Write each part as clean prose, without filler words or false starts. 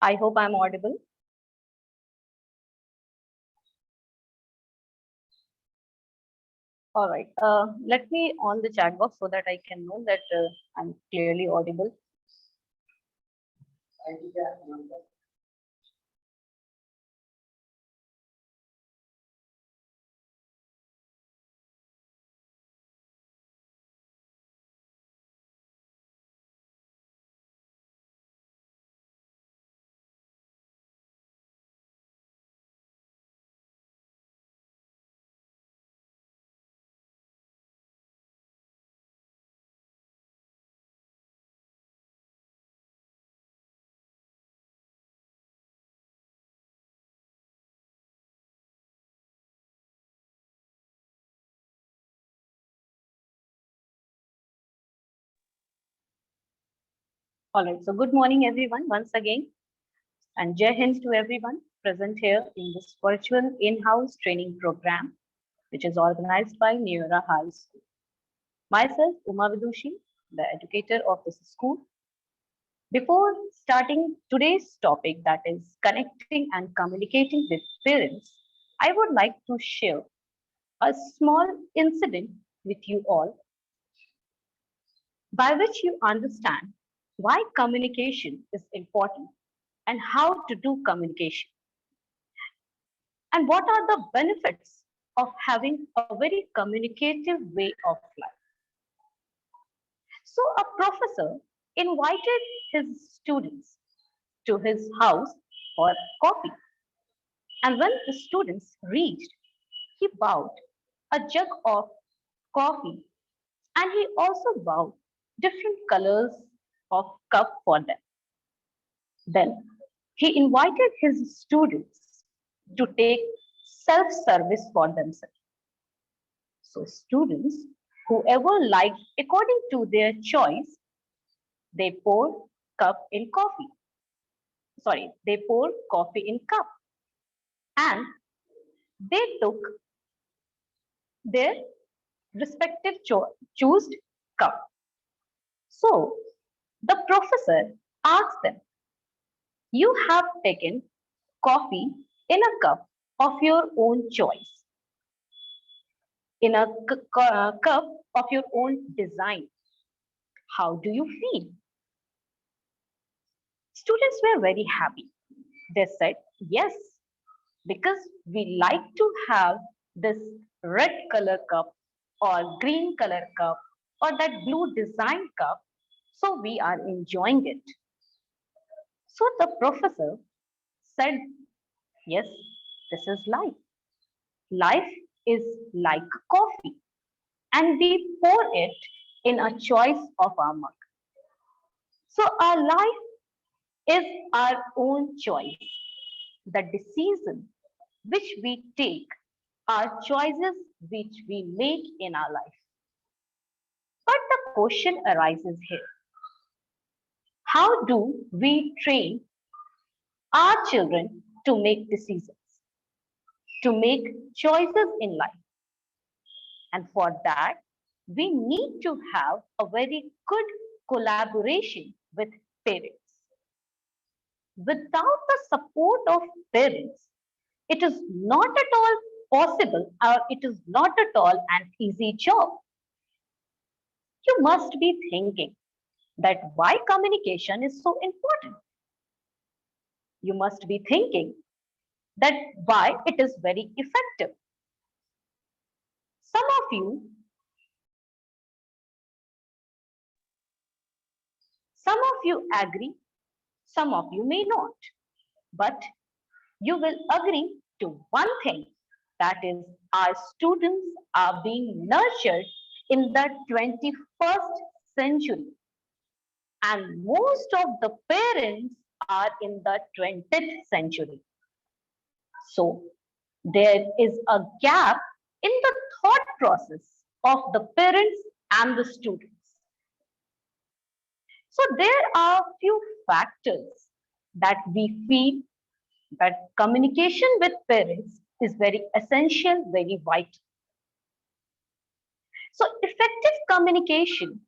I hope I'm audible. All right. Let me on the chat box so that I can know that I'm clearly audible. All right. So good morning, everyone, once again, and Jai Hind to everyone present here in this virtual in-house training program, which is organized by Neora High School. Myself, Vidushi, the educator of this school. Before starting today's topic, that is connecting and communicating with parents, I would like to share a small incident with you all by which you understand why communication is important and how to do communication and what are the benefits of having a very communicative way of life. So a professor invited his students to his house for coffee. And when the students reached, he bowed a jug of coffee and he also bowed different colors of cup for them. Then he invited his students to take self-service for themselves. So students, whoever liked according to their choice, they pour cup in coffee. Sorry, they pour coffee in cup and they took their respective choose cup. So the professor asked them, you have taken coffee in a cup of your own choice, in a cup of your own design. How do you feel? Students were very happy. They said, yes, because we like to have this red color cup or green color cup or that blue design cup. So we are enjoying it. So the professor said, yes, this is life. Life is like coffee and we pour it in a choice of our mug. So our life is our own choice. The decision which we take are choices which we make in our life. But the question arises here. How do we train our children to make decisions, to make choices in life? And for that, we need to have a very good collaboration with parents. Without the support of parents, it is not at all possible or it is not at all an easy job. You must be thinking that why communication is so important. You must be thinking that why it is very effective. Some of you, some of you agree, some of you may not, but you will agree to one thing, that is our students are being nurtured in the 21st century and most of the parents are in the 20th century. So there is a gap in the thought process of the parents and the students. So there are few factors that we feel that communication with parents is very essential, very vital. So effective communication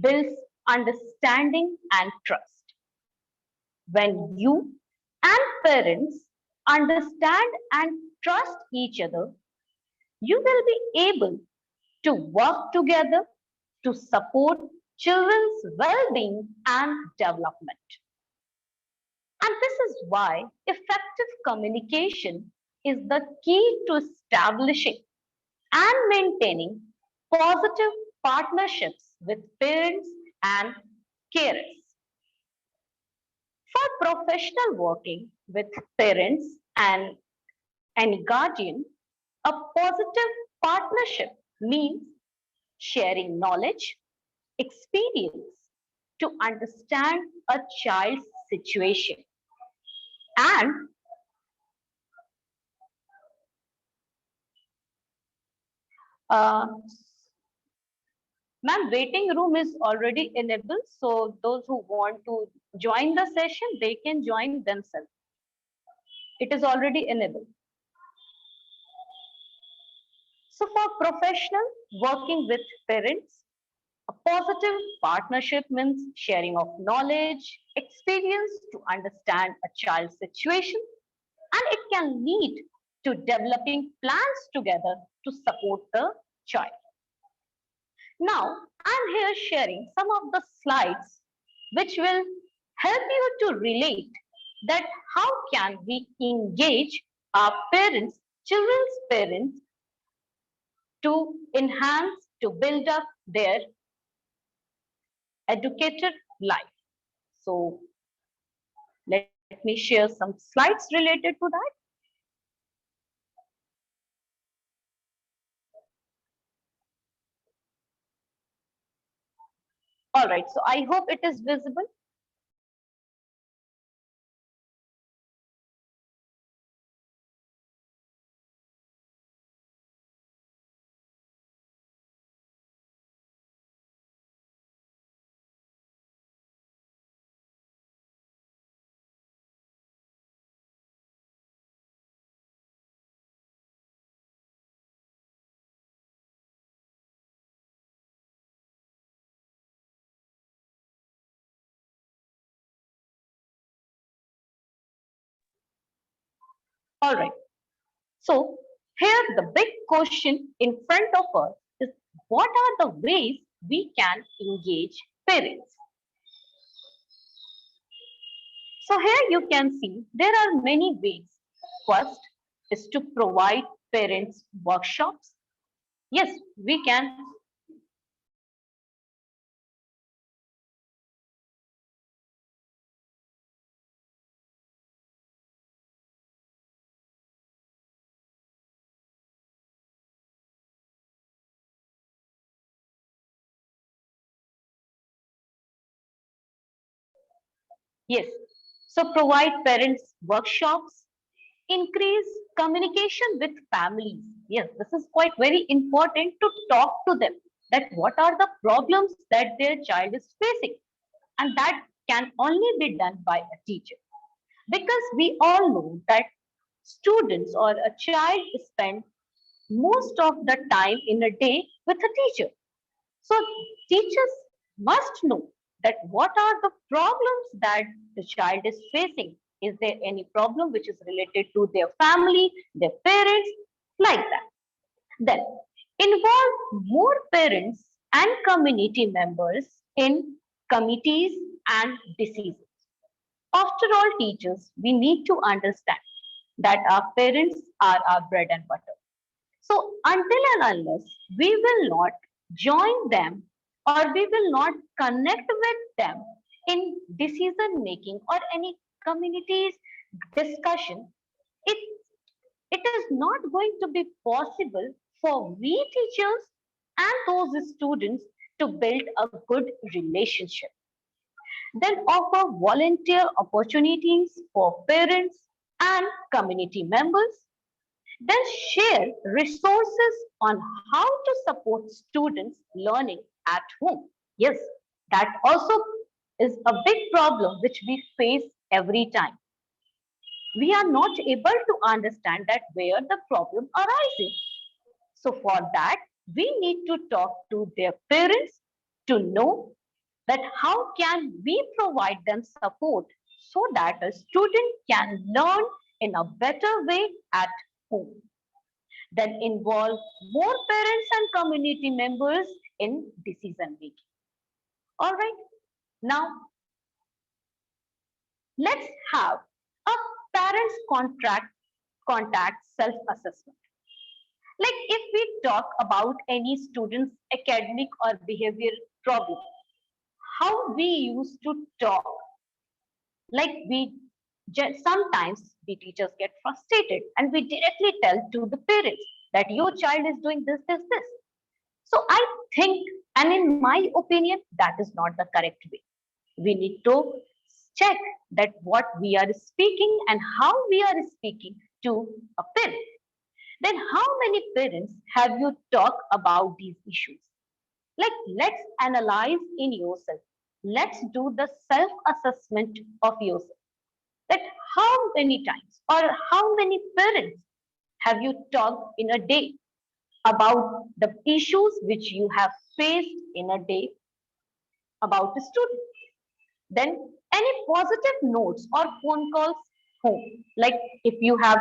builds understanding and trust. When you parents understand and trust each other, you will be able to work together to support children's well-being and development. And this is why effective communication is the key to establishing and maintaining positive partnerships with parents and carers. For professional working with parents and any guardian, a positive partnership means sharing knowledge, experience to understand a child's situation and uh, ma'am, waiting room is already enabled, so those who want to join the session, they can join themselves. It is already enabled. So for professional working with parents, a positive partnership means sharing of knowledge, experience to understand a child's situation, and it can lead to developing plans together to support the child. Now, I'm here sharing some of the slides which will help you to relate that how can we engage our parents, children's parents to enhance, to build up their educated life. So let me share some slides related to that. All right, so I hope it is visible. All right, so here the big question in front of us is what are the ways we can engage parents? So here you can see there are many ways. First is to provide parents workshops. Yes, we can. Yes. So provide parents workshops, increase communication with families. Yes, this is quite very important to talk to them that what are the problems that their child is facing. And that can only be done by a teacher. Because we all know that students or a child spend most of the time in a day with a teacher. So teachers must know that what are the problems that the child is facing. Is there any problem which is related to their family, their parents, like that? Then involve more parents and community members in committees and decisions. After all, teachers, we need to understand that our parents are our bread and butter. So until and unless we will not join them or we will not connect with them in decision making or any communities discussion, it, it is not going to be possible for we teachers and those students to build a good relationship. Then offer volunteer opportunities for parents and community members, then share resources on how to support students learning at home. Yes, that also is a big problem which we face every time. We are not able to understand that where the problem arises. So for that, we need to talk to their parents to know that how can we provide them support so that a student can learn in a better way at home. Then involve more parents and community members in decision making. All right. Now let's have a parents contact self-assessment. Like if we talk about any student's academic or behavioral problem, how we used to talk, like sometimes the teachers get frustrated and we directly tell to the parents that your child is doing this. So I think, and in my opinion, that is not the correct way. We need to check that what we are speaking and how we are speaking to a parent. Then how many parents have you talked about these issues? Like, let's analyze in yourself. Let's do the self assessment of yourself. That how many times or how many parents have you talked in a day about the issues which you have faced in a day about a student? Then any positive notes or phone calls home, like if you have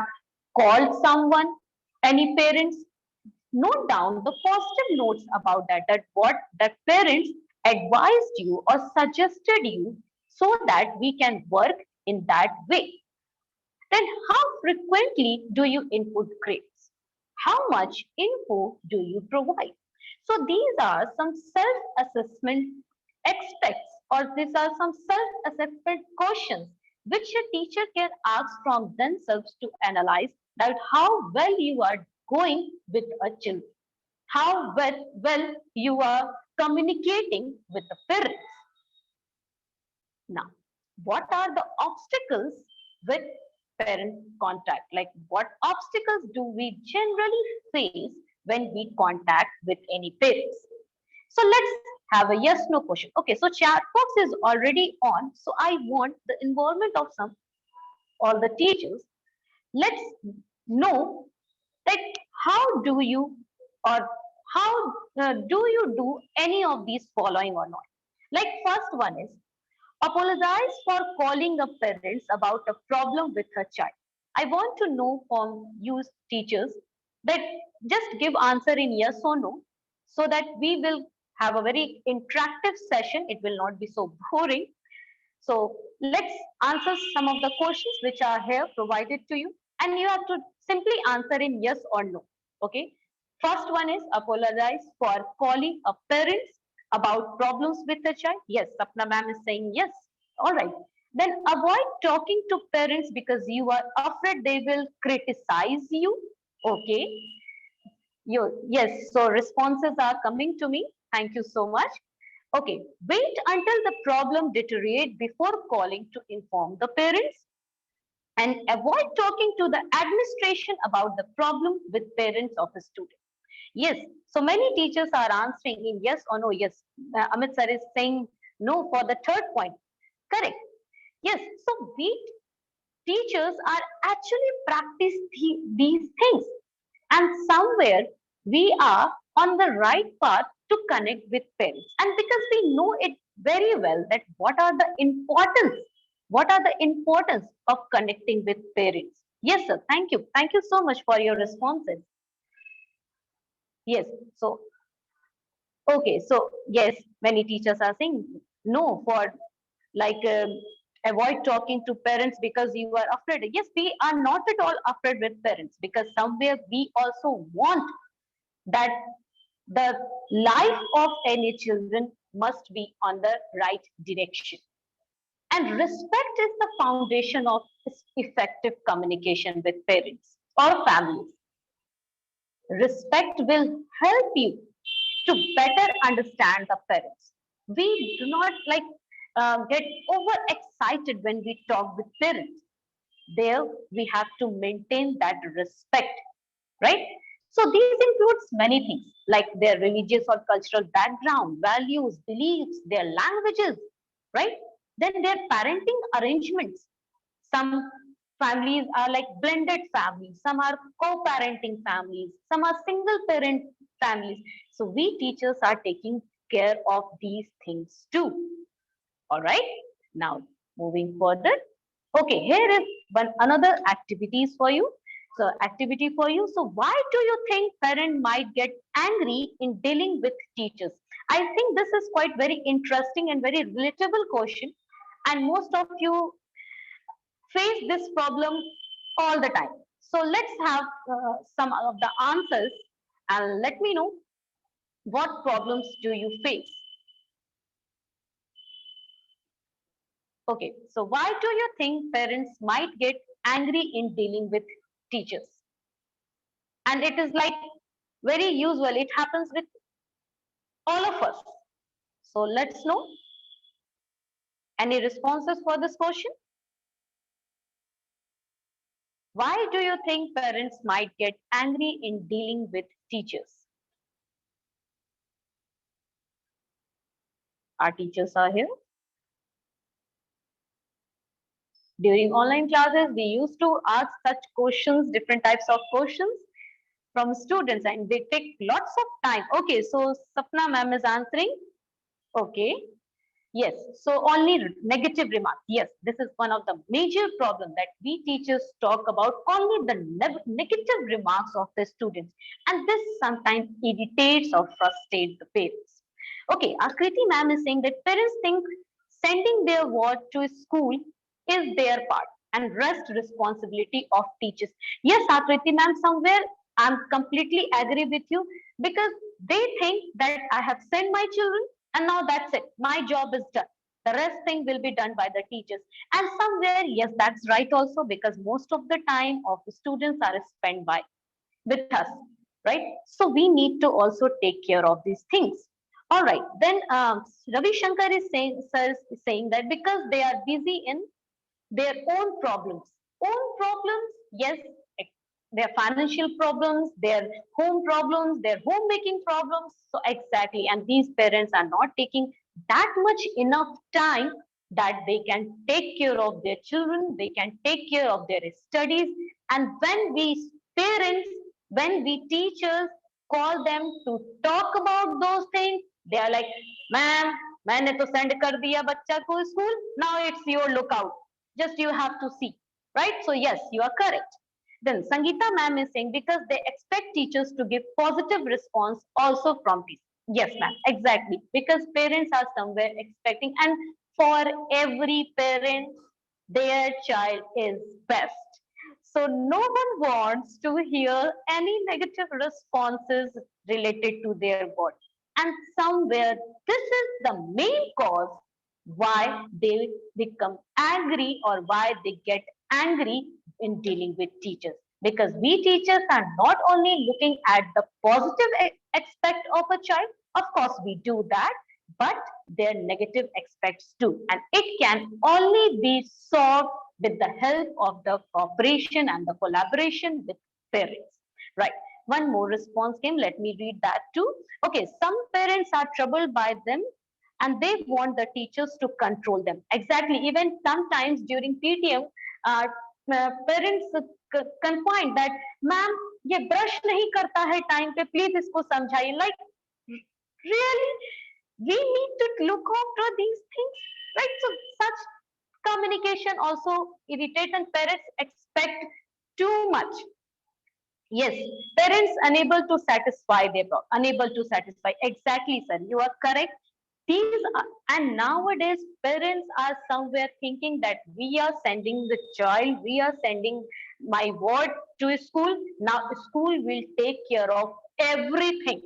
called someone, any parents, note down the positive notes about that what that parents advised you or suggested you, so that we can work in that way. Then how frequently do you input grades? How much info do you provide? So these are some self-assessment aspects, or these are some self-assessment questions which a teacher can ask from themselves to analyze that how well you are going with a child, how well you are communicating with the parents. Now, what are the obstacles with parent contact? Like, what obstacles do we generally face when we contact with any parents? So let's have a yes no question. Okay, so chat box is already on. So I want the involvement of some all the teachers. Let's know that how do you, or how do you do any of these following or not? Like first one is apologize for calling up parents about a problem with her child. I want to know from you teachers that just give answer in yes or no, so that we will have a very interactive session. It will not be so boring. So let's answer some of the questions which are here provided to you, and you have to simply answer in yes or no. Okay. First one is apologize for calling a parents about problems with the child. Yes, Sapna ma'am is saying yes. All right. Then avoid talking to parents because you are afraid they will criticize you. Okay. Yes. So responses are coming to me. Thank you so much. Okay, wait until the problem deteriorates before calling to inform the parents, and avoid talking to the administration about the problem with parents of a student. Yes, so many teachers are answering in yes or no. Yes, Amit sir is saying no for the third point. Correct. Yes, so we teachers are actually practice these things, and somewhere we are on the right path to connect with parents, and because we know it very well that what are the importance of connecting with parents. Yes sir, thank you so much for your responses. Yes, so okay, so yes, many teachers are saying no for, like, avoid talking to parents because you are afraid. Yes, we are not at all afraid with parents, because somewhere we also want that the life of any children must be on the right direction. And respect is the foundation of effective communication with parents or families. Respect will help you to better understand the parents. We do not like get overexcited when we talk with parents. There we have to maintain that respect, right? So these includes many things like their religious or cultural background, values, beliefs, their languages, right? Then their parenting arrangements. Some families are like blended families, some are co-parenting families, some are single parent families. So we teachers are taking care of these things too. All right. Now moving further. Okay, here is one another activities for you. So activity for you. So why do you think parent might get angry in dealing with teachers? I think this is quite very interesting and very relatable question. And most of you face this problem all the time. So let's have some of the answers and let me know what problems do you face. Okay, so why do you think parents might get angry in dealing with teachers? And it is like very usual, it happens with all of us. So let's know any responses for this question. Why do you think parents might get angry in dealing with teachers? Our teachers are here. During online classes, we used to ask such questions, different types of questions from students, and they take lots of time. Okay, so Sapna ma'am is answering. Okay, yes, so only negative remarks. Yes, this is one of the major problem that we teachers talk about, only the negative remarks of the students. And this sometimes irritates or frustrates the parents. Okay, Akriti ma'am is saying that parents think sending their ward to school is their part and rest responsibility of teachers. Yes, Akriti ma'am, somewhere I'm completely agree with you because they think that I have sent my children and now that's it. My job is done. The rest thing will be done by the teachers. And somewhere, yes, that's right also because most of the time of the students are spent by with us, right? So we need to also take care of these things. All right. Then Ravi Shankar is saying that because they are busy in their own problems. Own problems, yes, their financial problems, their home problems, their homemaking problems. So exactly, and these parents are not taking that much enough time that they can take care of their children, they can take care of their studies. And when we parents, when we teachers call them to talk about those things, they are like, ma'am, मैंने तो send कर दिया बच्चा को school. Now it's your lookout. Just you have to see, right? So yes, you are correct. Then Sangeeta ma'am is saying because they expect teachers to give positive response also from teachers. Yes, ma'am, exactly. Because parents are somewhere expecting, and for every parent, their child is best. So no one wants to hear any negative responses related to their body. And somewhere this is the main cause why they become angry or why they get angry in dealing with teachers. Because we teachers are not only looking at the positive aspect of a child, of course we do that, but their negative aspects too. And it can only be solved with the help of the cooperation and the collaboration with parents. Right. One more response came. Let me read that too. Okay. Some parents are troubled by them and they want the teachers to control them. Exactly. Even sometimes during PTM, parents confine that, ma'am, ये brush नहीं करता है time पे, please इसको समझाइए. Like, really, we need to look after these things, right? So such communication also irritates and parents expect too much. Yes, parents unable to satisfy their unable to satisfy. Exactly, sir. You are correct. These are, and nowadays parents are somewhere thinking that we are sending the child, we are sending my ward to school. Now school will take care of everything,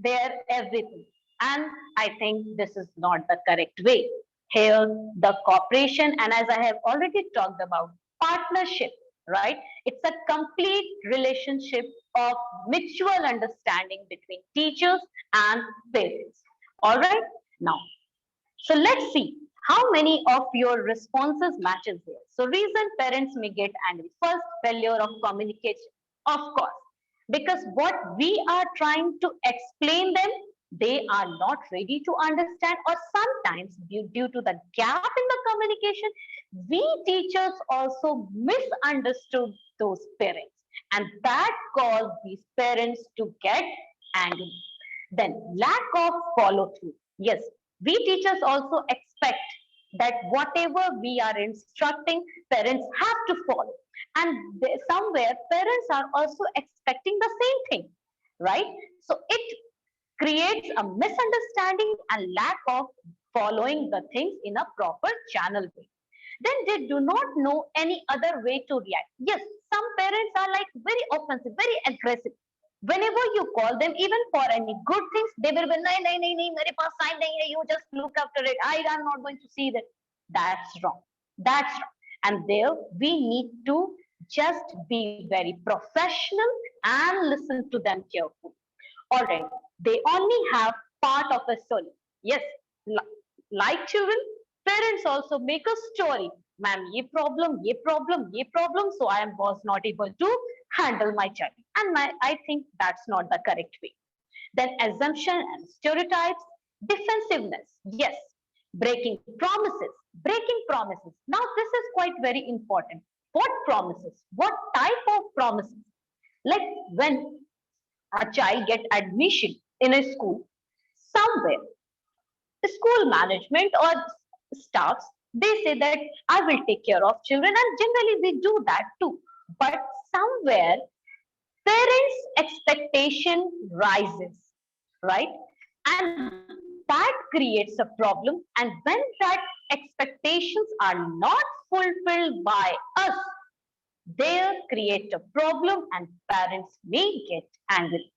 their everything. And I think this is not the correct way. Here, the cooperation, and as I have already talked about, partnership, right? It's a complete relationship of mutual understanding between teachers and parents. All right? Now, so let's see how many of your responses matches here. So reason parents may get angry. First, failure of communication. Of course, because what we are trying to explain them, they are not ready to understand, or sometimes due to the gap in the communication, we teachers also misunderstood those parents. And that caused these parents to get angry. Then lack of follow through. Yes, we teachers also expect that whatever we are instructing, parents have to follow. And somewhere parents are also expecting the same thing, right? So it creates a misunderstanding and lack of following the things in a proper channel way. Then they do not know any other way to react. Yes, some parents are like very offensive, very aggressive. Whenever you call them, even for any good things, they will be, nahi, nahi, nahi, nahi, mere paas time nahi hai, you just look after it. I am not going to see that. That's wrong. That's wrong. And there we need to just be very professional and listen to them carefully. All right, they only have part of a story. Yes, like children, parents also make a story. Ma'am, ye problem, ye problem. So I was not able to handle my child. And I think that's not the correct way. Then assumption and stereotypes, defensiveness. Yes, breaking promises, breaking promises. Now this is quite very important. What promises? What type of promises? Like when a child get admission in a school, somewhere the school management or staffs, they say that I will take care of children, and generally we do that too. But somewhere parents expectation rises, right? And that creates a problem, and when that expectations are not fulfilled by us, they create a problem and parents may get angry.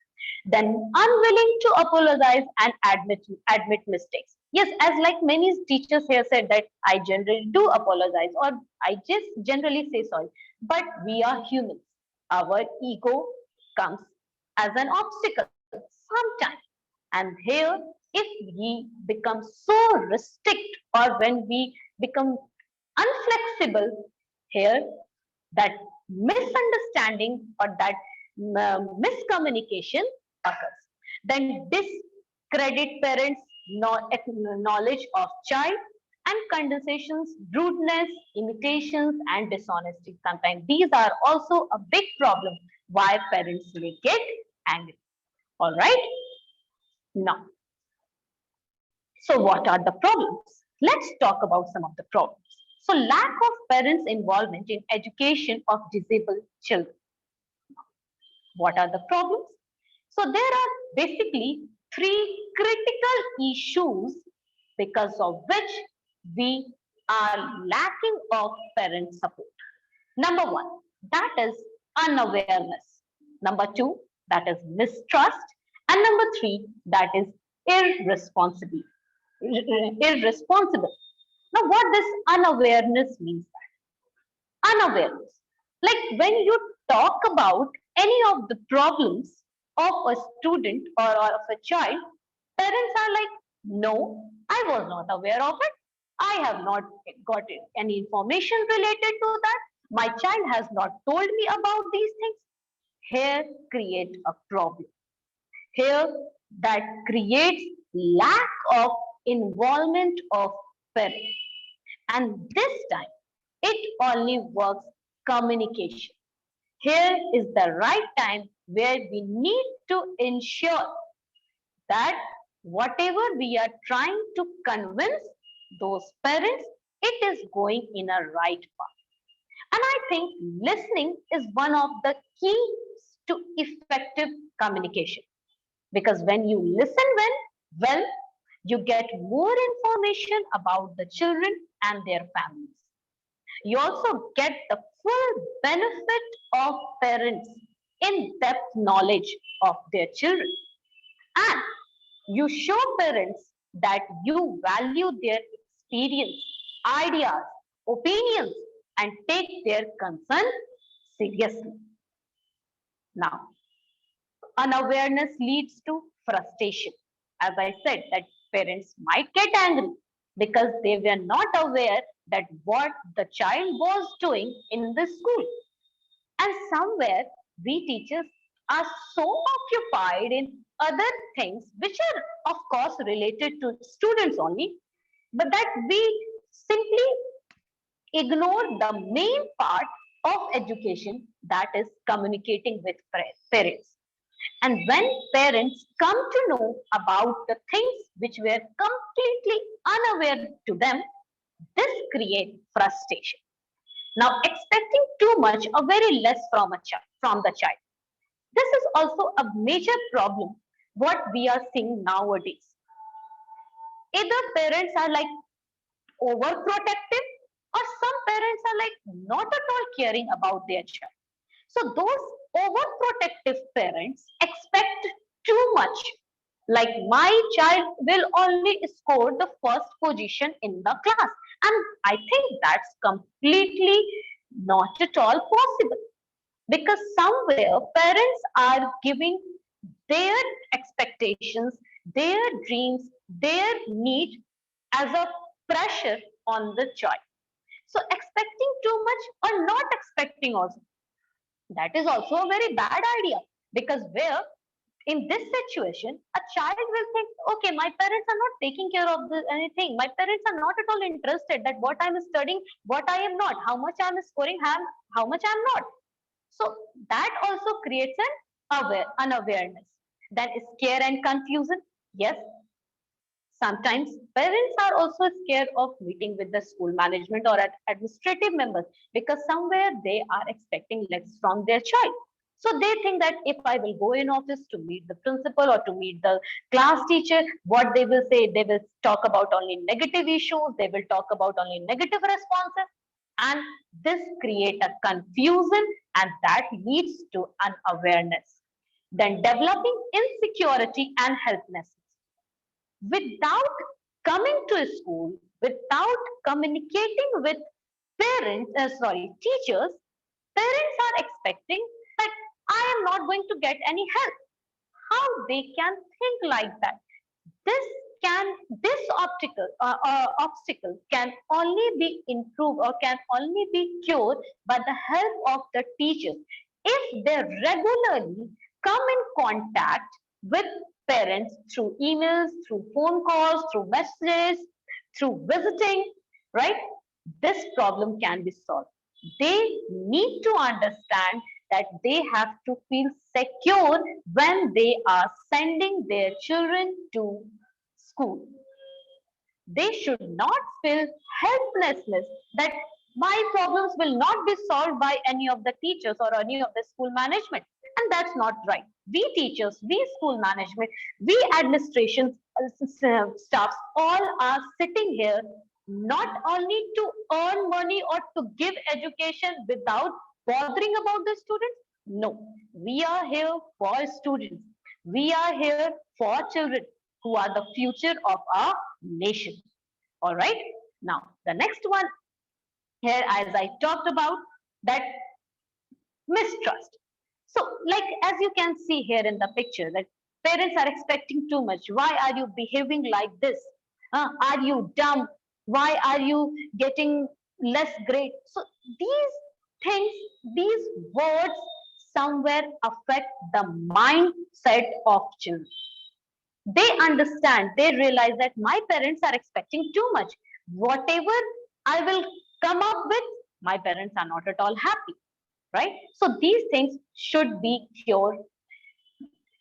Then unwilling to apologize and admit mistakes. Yes, as like many teachers here said that I generally do apologize or I just generally say sorry, but we are humans. Our ego comes as an obstacle sometimes. And here, if we become so restrict or when we become unflexible, here that misunderstanding or that miscommunication occurs. Then discredit parents' knowledge of child and condensations, rudeness, imitations, and dishonesty. Sometimes these are also a big problem why parents may get angry. All right. Now, so what are the problems? Let's talk about some of the problems. So lack of parents' involvement in education of disabled children. What are the problems? So there are basically three critical issues because of which we are lacking of parent support. Number one, that is unawareness. Number two, that is mistrust. And number three, that is irresponsibility. Irresponsible. Now, what this unawareness means? Unawareness. Like when you talk about any of the problems of a student or of a child, parents are like, no, I was not aware of it. I have not got any information related to that. My child has not told me about these things. Here create a problem. Here that creates lack of involvement of parents. And this time, it only works communication. Here is the right time where we need to ensure that whatever we are trying to convince those parents, it is going in a right path. And I think listening is one of the keys to effective communication. Because when you listen well, you get more information about the children and their families. You also get the full benefit of parents' in-depth knowledge of their children. And you show parents that you value their experience, ideas, opinions, and take their concern seriously. Now, unawareness leads to frustration. As I said, that parents might get angry because they were not aware that what the child was doing in the school. And somewhere we teachers are so occupied in other things which are of course related to students only, but that we simply ignore the main part of education, that is communicating with parents. And when parents come to know about the things which were completely unaware to them, This creates frustration. Now, expecting too much or very less from the child. This is also a major problem what we are seeing nowadays. Either parents are like overprotective, or some parents are like not at all caring about their child. So those overprotective parents expect too much. Like my child will only score the first position in the class. And I think that's completely not at all possible, because somewhere parents are giving their expectations, their dreams, their need as a pressure on the child. So expecting too much or not expecting also, that is also a very bad idea, because where in this situation a child will think, okay, my parents are not taking care of anything, my parents are not at all interested that what I'm studying, what I am not, how much I'm scoring, how much I'm not. So that also creates an unawareness. Then scare and confusion. Yes, sometimes parents are also scared of meeting with the school management or administrative members, because somewhere they are expecting less from their child. So they think that if I will go in office to meet the principal or to meet the class teacher, what they will say, they will talk about only negative issues, they will talk about only negative responses, and this create a confusion, and that leads to unawareness. Then developing insecurity and helplessness without coming to school, without communicating with teachers, parents are expecting that I am not going to get any help. How they can think like that? This obstacle can only be improved or can only be cured by the help of the teachers if they regularly come in contact with parents through emails, through phone calls, through messages, through visiting, right? This problem can be solved. They need to understand that they have to feel secure when they are sending their children to school. They should not feel helplessness that my problems will not be solved by any of the teachers or any of the school management. And that's not right. We teachers, we school management, we administration staffs all are sitting here not only to earn money or to give education without bothering about the students. No, we are here for students. We are here for children who are the future of our nation. All right. Now, the next one here, as I talked about, that mistrust. So, like as you can see here in the picture, that parents are expecting too much. Why are you behaving like this? Are you dumb? Why are you getting less grade? So these things, these words somewhere affect the mindset of children. They understand, they realize that my parents are expecting too much. Whatever I will come up with, my parents are not at all happy, right? So these things should be cured,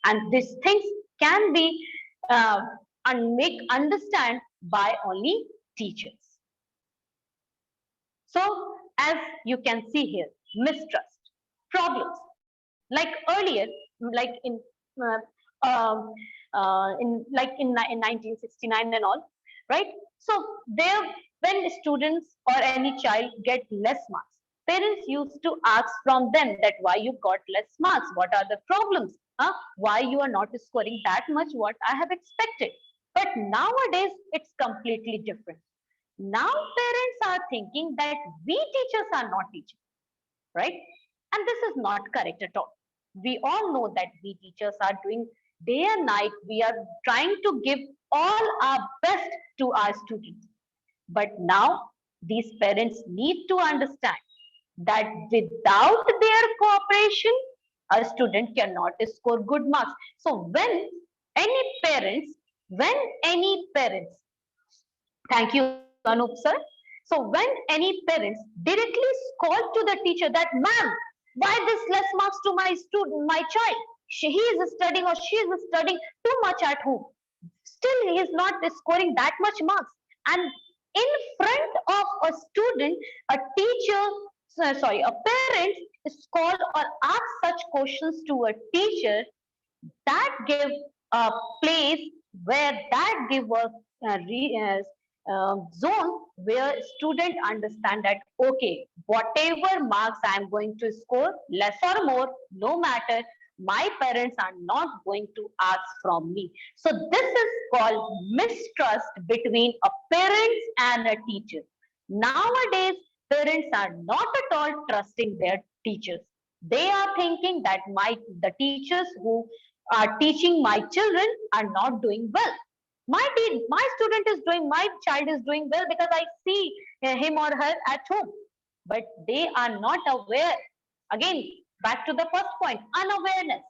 and these things can be uh, and make understand by only teachers. So as you can see here, mistrust problems like earlier, like uh, um, in 1969 and all, right? So there, when students or any child get less marks, parents used to ask from them that why you got less marks, what are the problems, why you are not scoring that much what I have expected. But nowadays it's completely different. Now parents are thinking that we teachers are not teaching, right? And this is not correct at all. We all know that we teachers are doing day and night. We are trying to give all our best to our students. But now these parents need to understand that without their cooperation, a student cannot score good marks. So any parents, when any parents, thank you, Anup sir. So when any parents directly call to the teacher that, ma'am, why this less marks to my student, my child? He is studying or she is studying too much at home. Still, he is not scoring that much marks. And In front of a student, a teacher, a parent is called or ask such questions to a teacher, that give a place where that give a zone where student understand that okay, whatever marks I am going to score, less or more, no matter, my parents are not going to ask from me. So this is called mistrust between a parents and a teacher. Nowadays parents are not at all trusting their teachers. They are thinking that the teachers who are teaching my children are not doing well. My student is doing, my child is doing well because I see him or her at home. But they are not aware. Again, back to the first point, unawareness.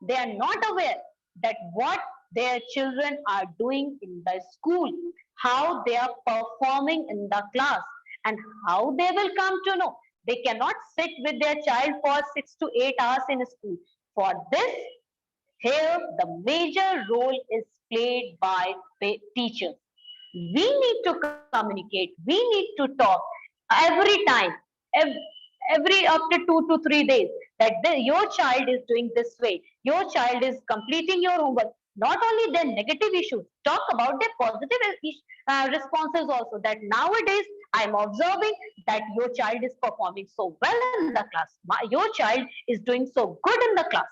They are not aware that what their children are doing in the school, how they are performing in the class, and how they will come to know. They cannot sit with their child for 6 to 8 hours in school. For this, here, the major role is played by teachers. We need to communicate. We need to talk every time, every after 2 to 3 days, that your child is doing this way. Your child is completing your homework. Not only their negative issues, talk about their positive responses also. That nowadays I am observing that your child is performing so well in the class. Your child is doing so good in the class.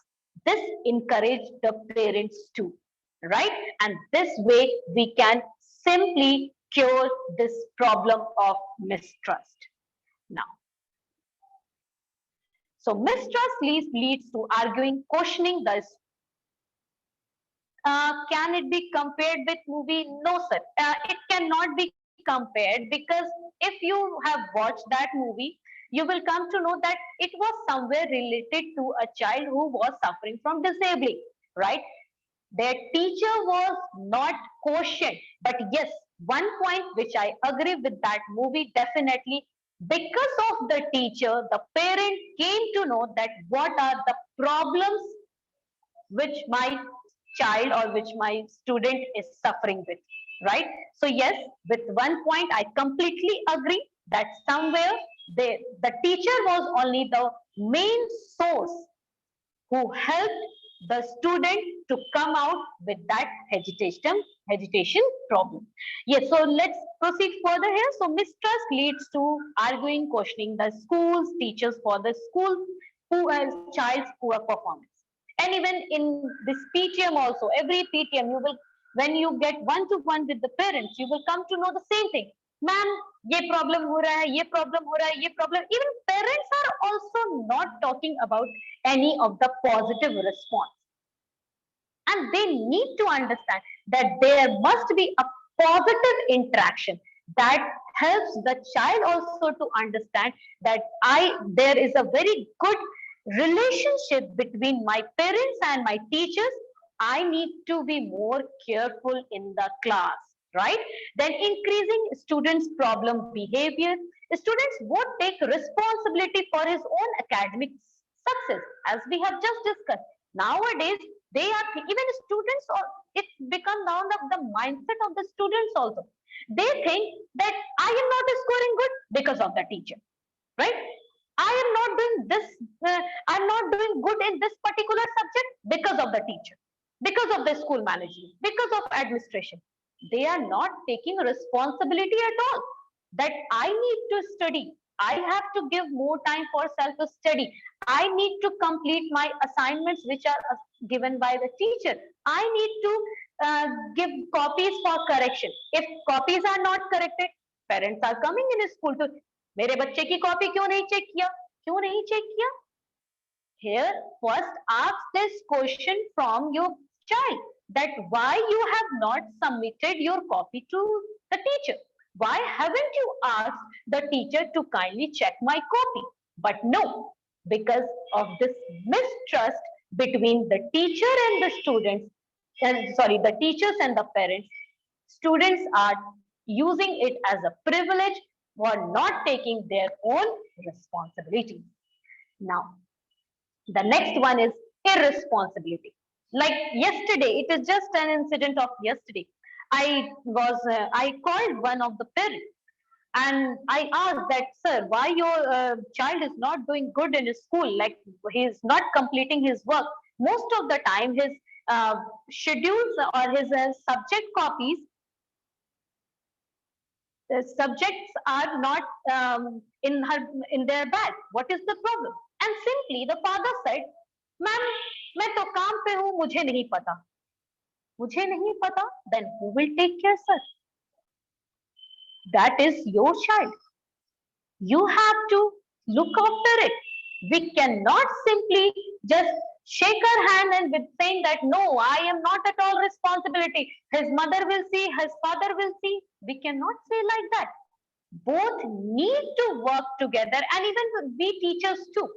This encourage the parents too, right? And this way we can simply cure this problem of mistrust. Now, so mistrust leads to arguing, questioning the. Can it be compared with movie? No, sir. It cannot be compared because if you have watched that movie, you will come to know that it was somewhere related to a child who was suffering from disabling, right? Their teacher was not questioned. But yes, one point which I agree with that movie definitely, because of the teacher, the parent came to know that what are the problems which my child or which my student is suffering with, right? So yes, with one point I completely agree that somewhere the teacher was only the main source who helped the student to come out with that hesitation problem. Yes, so let's proceed further here. So mistrust leads to arguing, questioning the schools, teachers for the school who has child's poor performance. And even in this PTM also, every PTM you will, when you get one to one with the parents, you will come to know the same thing. Ma'am, ये problem हो रहा है, ये problem हो रहा है, ये problem. Even parents are also not talking about any of the positive response. And they need to understand that there must be a positive interaction that helps the child also to understand that there is a very good relationship between my parents and my teachers. I need to be more careful in the class, right? Then increasing students problem behavior, students won't take responsibility for his own academic success, as we have just discussed. Nowadays they are even students, or it become now the mindset of the students also. They think that I am not scoring good because of the teacher, right? I am not doing this, I'm not doing good in this particular subject because of the teacher, because of the school management, because of administration. They are not taking responsibility at all that I need to study, I have to give more time for self study, I need to complete my assignments which are given by the teacher, I need to uh, give copies for correction. If copies are not corrected, parents are coming in school to, मेरे बच्चे की copy क्यों नहीं check किया, क्यों नहीं check किया? Here, first ask this question from your child that why you have not submitted your copy to the teacher. Why haven't you asked the teacher to kindly check my copy? But no, because of this mistrust between the teacher and the students, sorry, the teachers and the parents, students are using it as a privilege for not taking their own responsibility. Now, the next one is irresponsibility. Like yesterday, it is just an incident of yesterday. I called one of the parents And I asked that, sir, why your child is not doing good in his school? Like he is not completing his work. Most of the time, his schedules or his subject copies, the subjects are not in their bag. What is the problem? And simply the father said, "Ma'am, मैं तो काम पे हूँ, मुझे नहीं पता." मुझे नहीं पता. Then who will take care, sir? That is your child. You have to look after it. We cannot simply just shake our hand and with saying that no, I am not at all responsibility. His mother will see, his father will see. We cannot say like that. Both need to work together, and even we teachers too.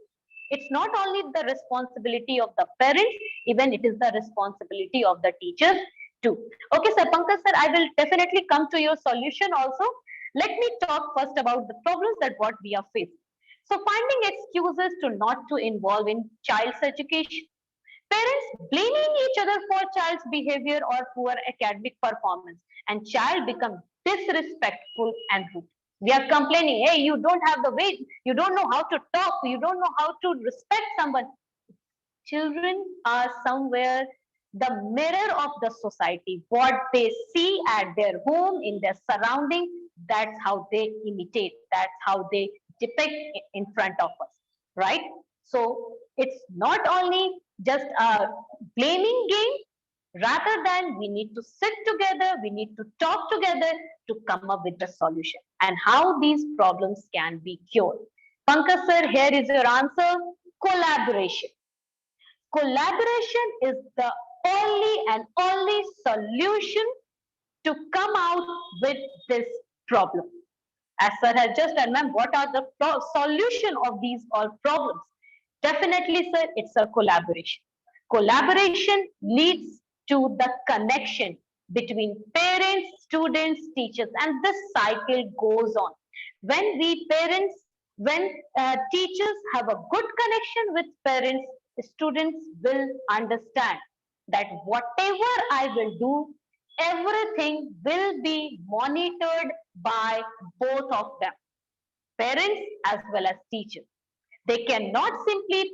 It's not only the responsibility of the parents, even it is the responsibility of the teachers too. Okay, sir, Pankaj sir, I will definitely come to your solution also. Let me talk first about the problems that what we are facing. So finding excuses to not to involve in child's education. Parents blaming each other for child's behavior or poor academic performance, and child become disrespectful and rude. We are complaining, hey, you don't have the way, you don't know how to talk, you don't know how to respect someone. Children are somewhere the mirror of the society. What they see at their home, in their surrounding, that's how they imitate, that's how they depict in front of us, right? So it's not only just a blaming game, rather than we need to sit together, we need to talk together to come up with a solution and how these problems can be cured. Pankaj sir, here is your answer: collaboration. Collaboration is the only solution to come out with this problem. As sir has just said, ma'am, what are the solution of these all problems? Definitely, sir, it's a collaboration. Collaboration leads to the connection between parents, students, teachers, and this cycle goes on. When we parents, when teachers have a good connection with parents, students will understand that whatever I will do, everything will be monitored by both of them, parents as well as teachers. They cannot simply